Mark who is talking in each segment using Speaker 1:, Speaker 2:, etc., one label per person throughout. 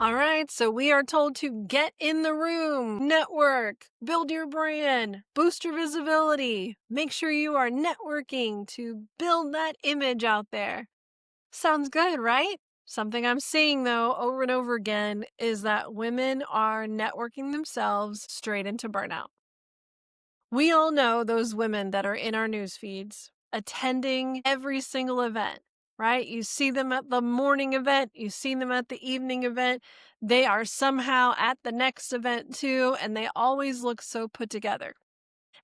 Speaker 1: All right, so we are told to get in the room, network, build your brand, boost your visibility, make sure you are networking to build that image out there. Sounds good, right? Something I'm seeing though over and over again is that women are networking themselves straight into burnout. We all know those women that are in our news feeds attending every single event, right? You see them at the morning event, you see them at the evening event. They are somehow at the next event too, and they always look so put together.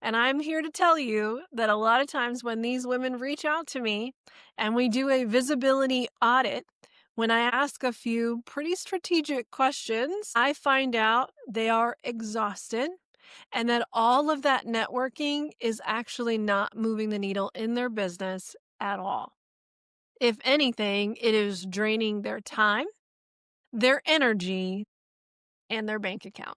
Speaker 1: And I'm here to tell you that a lot of times when these women reach out to me and we do a visibility audit, when I ask a few pretty strategic questions, I find out they are exhausted and that all of that networking is actually not moving the needle in their business at all. If anything, it is draining their time, their energy, and their bank account.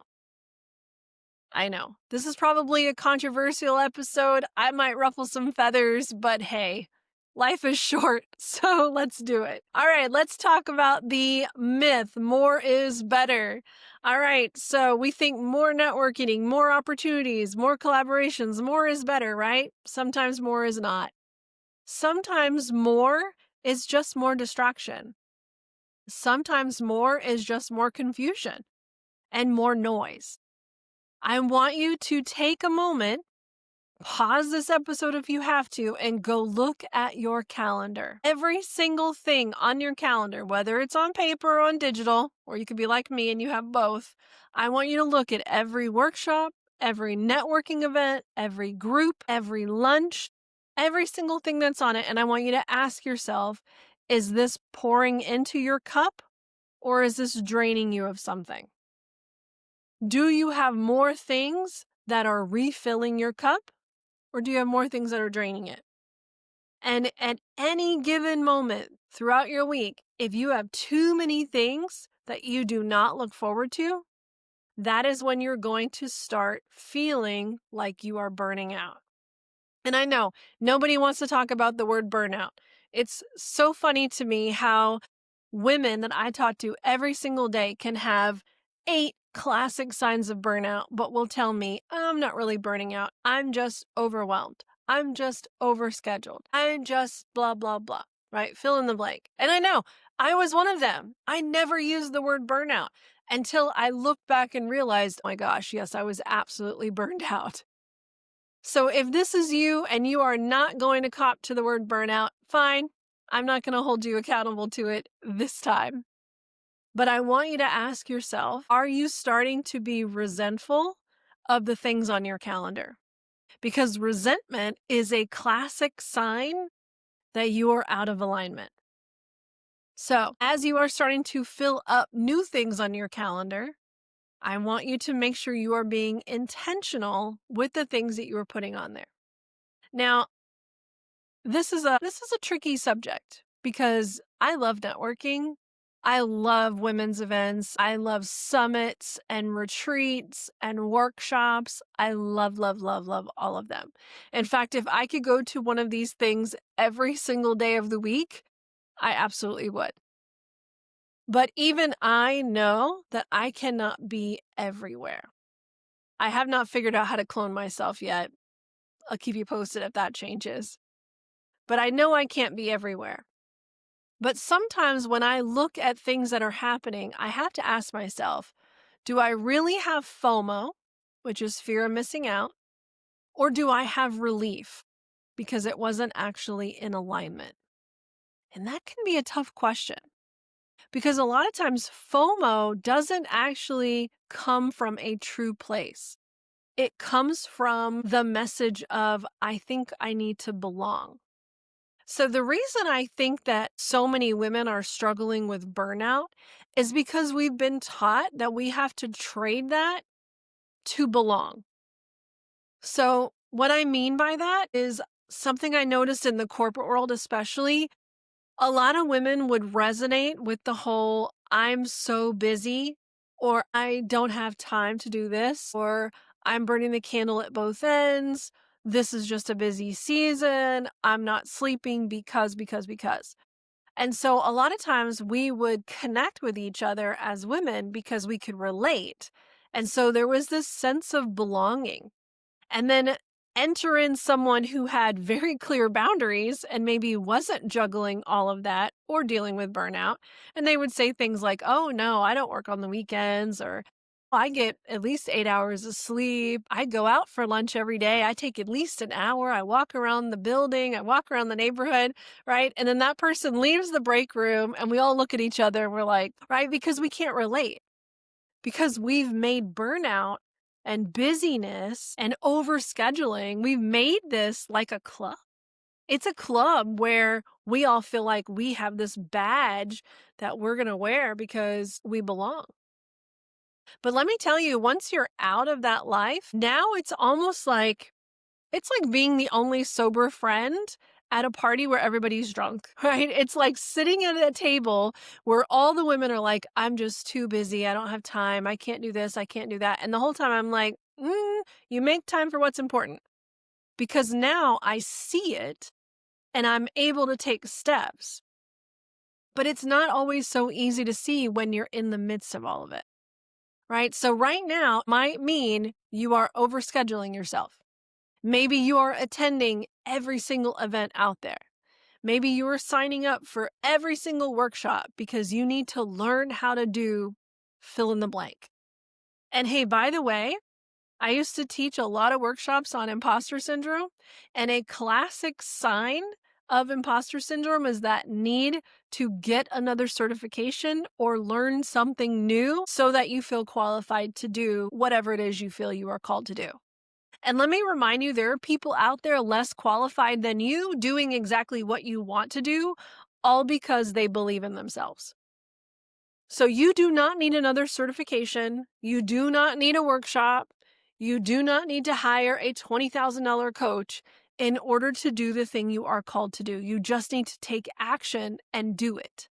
Speaker 1: I know, this is probably a controversial episode. I might ruffle some feathers, but hey, life is short, so let's do it. All right, let's talk about the myth. More is better. All right, so we think more networking, more opportunities, more collaborations, more is better, right? Sometimes more is not. Sometimes more is just more distraction. Sometimes more is just more confusion and more noise. I want you to take a moment, pause this episode if you have to, and go look at your calendar. Every single thing on your calendar, whether it's on paper or on digital, or you could be like me and you have both, I want you to look at every workshop, every networking event, every group, every lunch, every single thing that's on it. And I want you to ask yourself, is this pouring into your cup or is this draining you of something? Do you have more things that are refilling your cup, or do you have more things that are draining it? And at any given moment throughout your week, if you have too many things that you do not look forward to, that is when you're going to start feeling like you are burning out. And I know nobody wants to talk about the word burnout. It's so funny to me how women that I talk to every single day can have 8 classic signs of burnout, but will tell me, I'm not really burning out. I'm just overwhelmed. I'm just overscheduled. I'm just blah, blah, blah, right? Fill in the blank. And I know I was one of them. I never used the word burnout until I looked back and realized, oh my gosh, yes, I was absolutely burned out. So if this is you and you are not going to cop to the word burnout, fine. I'm not going to hold you accountable to it this time. But I want you to ask yourself, are you starting to be resentful of the things on your calendar? Because resentment is a classic sign that you are out of alignment. So as you are starting to fill up new things on your calendar, I want you to make sure you are being intentional with the things that you are putting on there. Now, this is a tricky subject because I love networking. I love women's events. I love summits and retreats and workshops. I love, love, love, love all of them. In fact, if I could go to one of these things every single day of the week, I absolutely would. But even I know that I cannot be everywhere. I have not figured out how to clone myself yet. I'll keep you posted if that changes. But I know I can't be everywhere. But sometimes when I look at things that are happening, I have to ask myself, do I really have FOMO, which is fear of missing out, or do I have relief because it wasn't actually in alignment? And that can be a tough question because a lot of times FOMO doesn't actually come from a true place. It comes from the message of, I think I need to belong. So the reason I think that so many women are struggling with burnout is because we've been taught that we have to trade that to belong. So what I mean by that is something I noticed in the corporate world especially, a lot of women would resonate with the whole, I'm so busy, or I don't have time to do this, or I'm burning the candle at both ends. This is just a busy season. I'm not sleeping because. And so a lot of times we would connect with each other as women because we could relate. And so there was this sense of belonging. And then enter in someone who had very clear boundaries and maybe wasn't juggling all of that or dealing with burnout. And they would say things like, oh, no, I don't work on the weekends, or I get at least 8 hours of sleep. I go out for lunch every day. I take at least an hour. I walk around the building. I walk around the neighborhood, right? And then that person leaves the break room and we all look at each other and we're like, right? Because we can't relate, because we've made burnout and busyness and overscheduling, we've made this like a club. It's a club where we all feel like we have this badge that we're going to wear because we belong. But let me tell you, once you're out of that life, now it's like being the only sober friend at a party where everybody's drunk, right? It's like sitting at a table where all the women are like, I'm just too busy. I don't have time. I can't do this. I can't do that. And the whole time I'm like, you make time for what's important, because now I see it and I'm able to take steps. But it's not always so easy to see when you're in the midst of all of it, right? So right now might mean you are overscheduling yourself. Maybe you are attending every single event out there. Maybe you are signing up for every single workshop because you need to learn how to do fill in the blank. And hey, by the way, I used to teach a lot of workshops on imposter syndrome, and a classic sign of imposter syndrome is that need to get another certification or learn something new so that you feel qualified to do whatever it is you feel you are called to do. And let me remind you, there are people out there less qualified than you doing exactly what you want to do, all because they believe in themselves. So you do not need another certification. You do not need a workshop. You do not need to hire a $20,000 coach in order to do the thing you are called to do. You just need to take action and do it.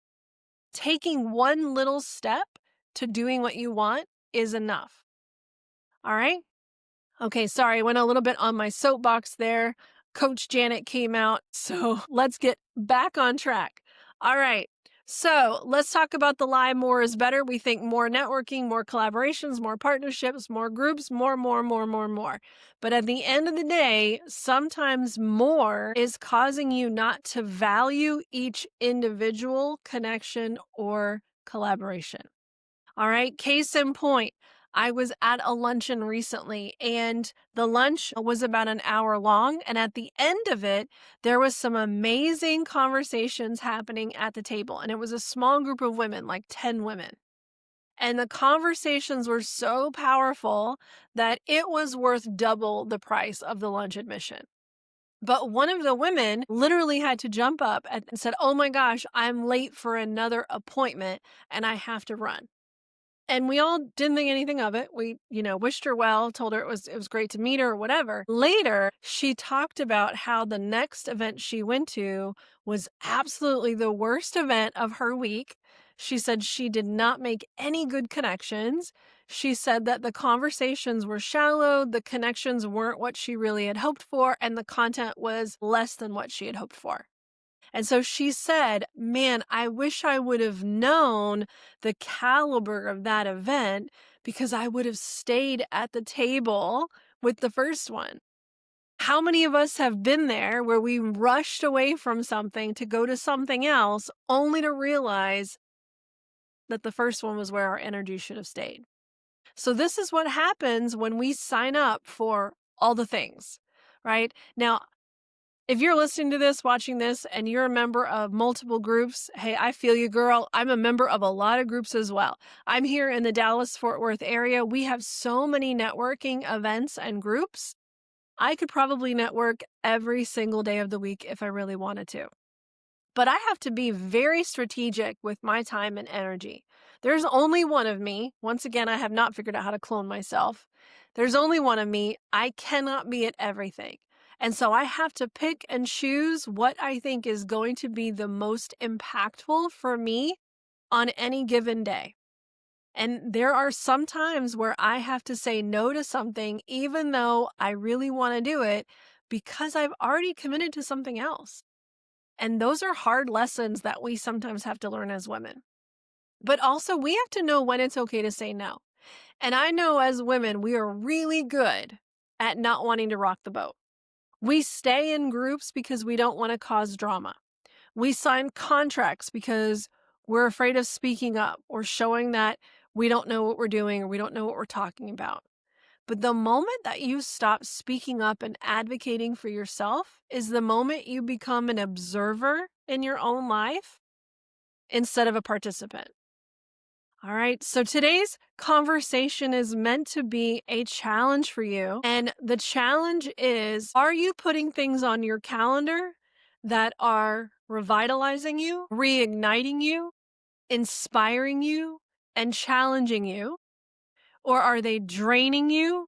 Speaker 1: Taking one little step to doing what you want is enough. All right? Okay, sorry, I went a little bit on my soapbox there. Coach Janet came out, so let's get back on track. All right, so let's talk about the lie more is better. We think more networking, more collaborations, more partnerships, more groups, more. But at the end of the day, sometimes more is causing you not to value each individual connection or collaboration. All right, case in point, I was at a luncheon recently and the lunch was about an hour long. And at the end of it, there was some amazing conversations happening at the table. And it was a small group of women, like 10 women. And the conversations were so powerful that it was worth double the price of the lunch admission. But one of the women literally had to jump up and said, oh my gosh, I'm late for another appointment and I have to run. And we all didn't think anything of it. We, wished her well, told her it was great to meet her or whatever. Later, she talked about how the next event she went to was absolutely the worst event of her week. She said she did not make any good connections. She said that the conversations were shallow, the connections weren't what she really had hoped for, and the content was less than what she had hoped for. And so she said, man, I wish I would have known the caliber of that event because I would have stayed at the table with the first one. How many of us have been there where we rushed away from something to go to something else only to realize that the first one was where our energy should have stayed? So this is what happens when we sign up for all the things, right? Now, if you're listening to this, watching this, and you're a member of multiple groups, hey, I feel you, girl. I'm a member of a lot of groups as well. I'm here in the Dallas-Fort Worth area. We have so many networking events and groups. I could probably network every single day of the week if I really wanted to. But I have to be very strategic with my time and energy. There's only one of me. Once again, I have not figured out how to clone myself. There's only one of me. I cannot be at everything. And so I have to pick and choose what I think is going to be the most impactful for me on any given day. And there are some times where I have to say no to something, even though I really want to do it, because I've already committed to something else. And those are hard lessons that we sometimes have to learn as women. But also, we have to know when it's okay to say no. And I know as women, we are really good at not wanting to rock the boat. We stay in groups because we don't want to cause drama. We sign contracts because we're afraid of speaking up or showing that we don't know what we're doing or we don't know what we're talking about. But the moment that you stop speaking up and advocating for yourself is the moment you become an observer in your own life instead of a participant. All right, so today's conversation is meant to be a challenge for you. And the challenge is, are you putting things on your calendar that are revitalizing you, reigniting you, inspiring you, and challenging you? Or are they draining you,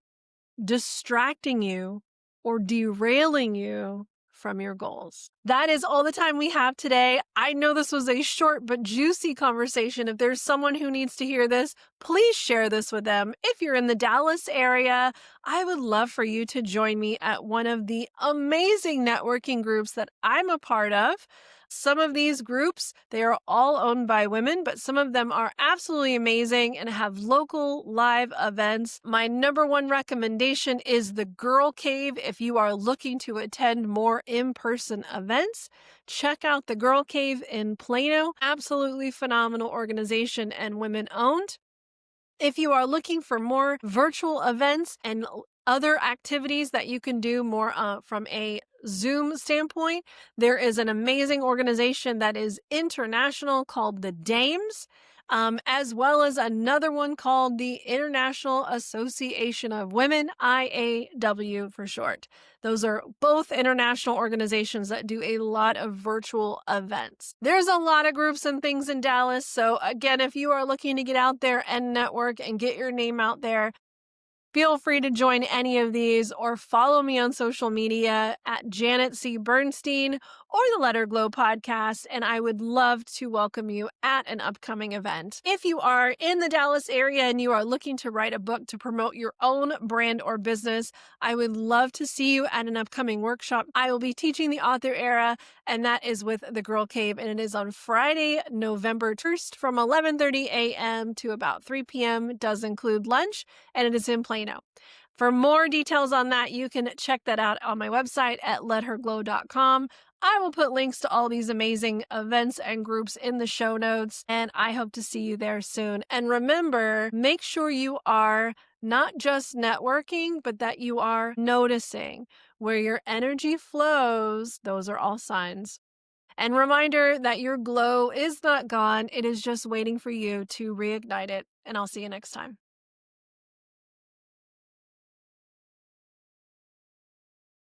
Speaker 1: distracting you, or derailing you from your goals? That is all the time we have today. I know this was a short but juicy conversation. If there's someone who needs to hear this, please share this with them. If you're in the Dallas area, I would love for you to join me at one of the amazing networking groups that I'm a part of. Some of these groups, they are all owned by women, but some of them are absolutely amazing and have local live events. My number one recommendation is the Girl Cave. If you are looking to attend more in-person events, check out the Girl Cave in Plano. Absolutely phenomenal organization and women owned. If you are looking for more virtual events and other activities that you can do more from a Zoom standpoint, there is an amazing organization that is international called the Dames, as well as another one called the International Association of Women, IAW for short. Those are both international organizations that do a lot of virtual events. There's a lot of groups and things in Dallas. So again, if you are looking to get out there and network and get your name out there, feel free to join any of these or follow me on social media at Janet C. Bernstein or the Letter Glow podcast, and I would love to welcome you at an upcoming event. If you are in the Dallas area and you are looking to write a book to promote your own brand or business, I would love to see you at an upcoming workshop. I will be teaching the author era, and that is with the Girl Cave, and it is on Friday, November 1st from 11:30 a.m. to about 3 p.m. It does include lunch, and it is in Plano. For more details on that, you can check that out on my website at letherglow.com. I will put links to all these amazing events and groups in the show notes, and I hope to see you there soon. And remember, make sure you are not just networking, but that you are noticing where your energy flows. Those are all signs. And reminder that your glow is not gone. It is just waiting for you to reignite it. And I'll see you next time.